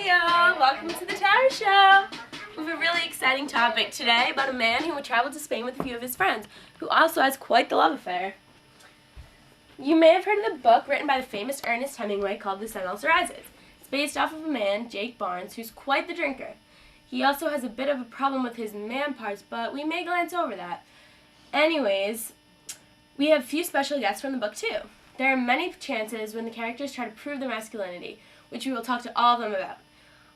Hey y'all, welcome to the Tara Show. We have a really exciting topic today about a man who would travel to Spain with a few of his friends, who also has quite the love affair. You may have heard of the book written by the famous Ernest Hemingway called The Sun Also Rises. It's based off of a man, Jake Barnes, who's quite the drinker. He also has a bit of a problem with his man parts, but we may glance over that. Anyways, we have a few special guests from the book too. There are many chances when the characters try to prove their masculinity, which we will talk to all of them about.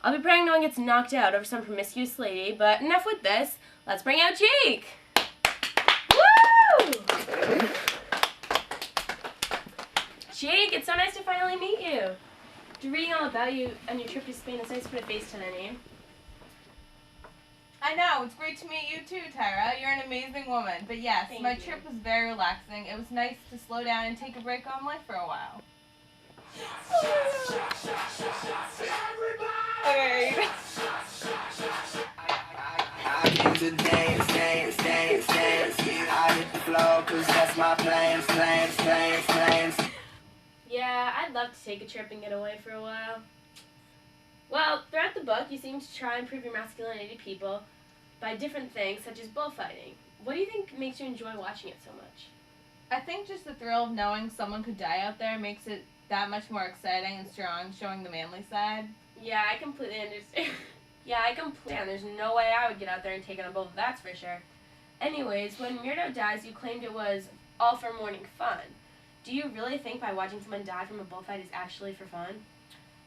I'll be praying no one gets knocked out over some promiscuous lady, but enough with this. Let's bring out Jake! Woo! Jake, it's so nice to finally meet you. After reading all about you and your trip to Spain, it's nice to put a face to the name. I know, it's great to meet you too, Tara. You're an amazing woman. But yes, Thank my you. trip was very relaxing. It was nice to slow down and take a break on life for a while. Okay. I came to dance, dance, dance, dance. I hit the floor 'cause that's my plans, plans, plans, plans. Yeah, I'd love to take a trip and get away for a while. Well, throughout the book, you seem to try and prove your masculinity to people by different things, such as bullfighting. What do you think makes you enjoy watching it so much? I think just the thrill of knowing someone could die out there makes it that much more exciting and strong, showing the manly side. Yeah, I completely understand. There's no way I would get out there and take on a bull, that's for sure. Anyways, when Murdo dies, you claimed it was all for morning fun. Do you really think by watching someone die from a bullfight is actually for fun?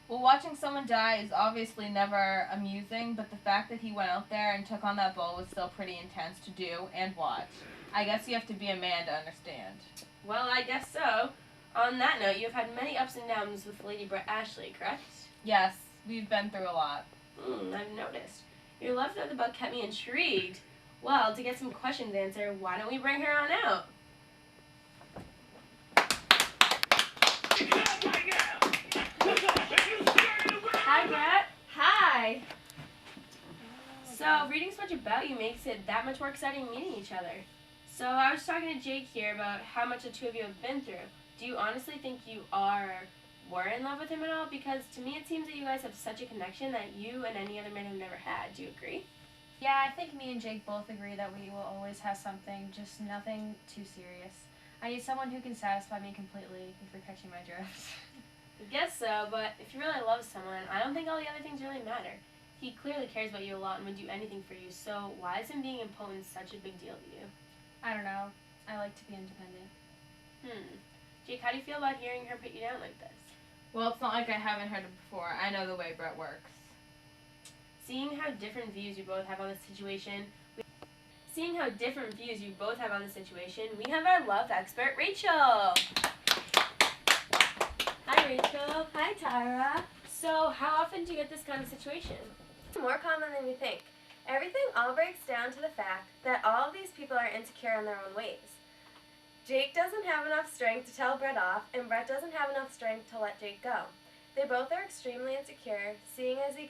Well, watching someone die is obviously never amusing, but the fact that he went out there and took on that bull was still pretty intense to do and watch. I guess you have to be a man to understand. Well, I guess so. On that note, you've had many ups and downs with Lady Brett Ashley, correct? Yes, we've been through a lot. I've noticed. Your love of the book kept me intrigued. Well, to get some questions answered, why don't we bring her on out? Hi, Brett. Hi! So, reading so much about you makes it that much more exciting meeting each other. So, I was talking to Jake here about how much the two of you have been through. Do you honestly think you were in love with him at all? Because to me it seems that you guys have such a connection that you and any other man have never had. Do you agree? Yeah, I think me and Jake both agree that we will always have something, just nothing too serious. I need someone who can satisfy me completely, if you're catching my drift. I guess so, but if you really love someone, I don't think all the other things really matter. He clearly cares about you a lot and would do anything for you, so why is him being impotent such a big deal to you? I don't know. I like to be independent. Jake, how do you feel about hearing her put you down like this? Well, it's not like I haven't heard it before. I know the way Brett works. Seeing how different views you both have on the situation, we have our love expert, Rachel. Hi, Rachel. Hi, Tyra. So, how often do you get this kind of situation? More common than you think. Everything all breaks down to the fact that all of these people are insecure in their own ways. Jake doesn't have enough strength to tell Brett off, and Brett doesn't have enough strength to let Jake go. They both are extremely insecure, seeing as they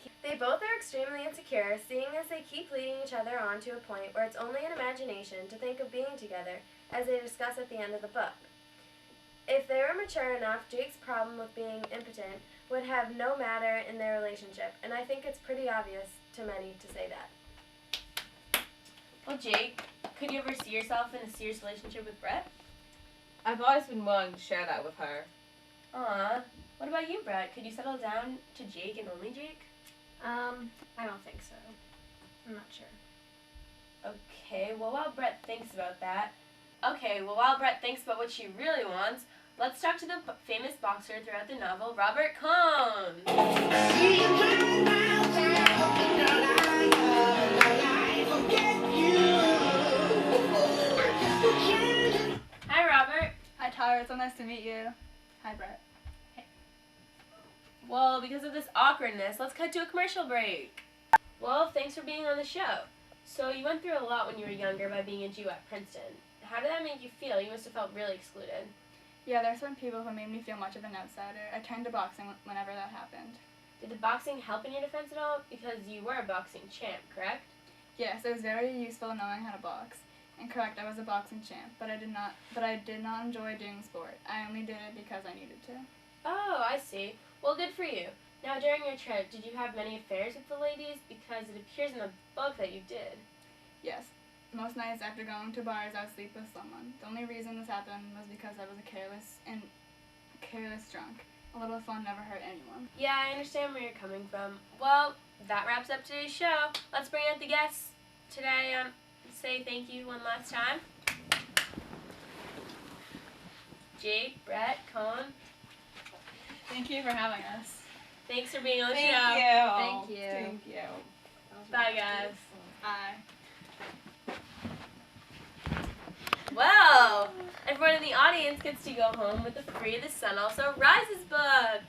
keep leading each other on to a point where it's only an imagination to think of being together, as they discuss at the end of the book. If they were mature enough, Jake's problem with being impotent would have no matter in their relationship, and I think it's pretty obvious to many to say that. Well, Jake, could you ever see yourself in a serious relationship with Brett? I've always been willing to share that with her. Aw. What about you, Brett? Could you settle down to Jake and only Jake? I don't think so. I'm not sure. Okay, well, while Brett thinks about what she really wants, let's talk to the famous boxer throughout the novel, Robert Combs. Hi, Robert. Hi, Tyra. It's so nice to meet you. Hi, Brett. Well, because of this awkwardness, let's cut to a commercial break. Well, thanks for being on the show. So, you went through a lot when you were younger by being a Jew at Princeton. How did that make you feel? You must have felt really excluded. Yeah, there's some people who made me feel much of an outsider. I turned to boxing whenever that happened. Did the boxing help in your defense at all? Because you were a boxing champ, correct? Yes, it was very useful knowing how to box. And correct, I was a boxing champ, but I did not enjoy doing sport. I only did it because I needed to. Oh, I see. Well, good for you. Now, during your trip, did you have many affairs with the ladies? Because it appears in the book that you did. Yes. Most nights after going to bars, I would sleep with someone. The only reason this happened was because I was a careless drunk. A little fun never hurt anyone. Yeah, I understand where you're coming from. Well, that wraps up today's show. Let's bring out the guests today. Say thank you one last time. Jake, Brett, Colin, Thank you for having us. thanks for being on the show. Thank you. Thank you. Bye, guys. Bye. Well, everyone in the audience gets to go home with a free The Sun Also Rises book.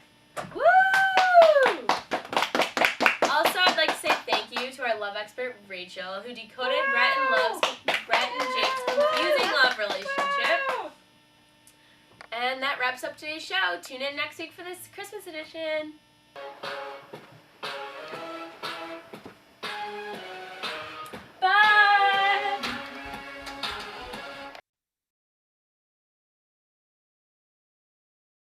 Woo! Also, I'd like to say thank you to our love expert, Rachel, who decoded Brett and Jake's confusing love relationship. And that wraps up today's show. Tune in next week for this Christmas edition.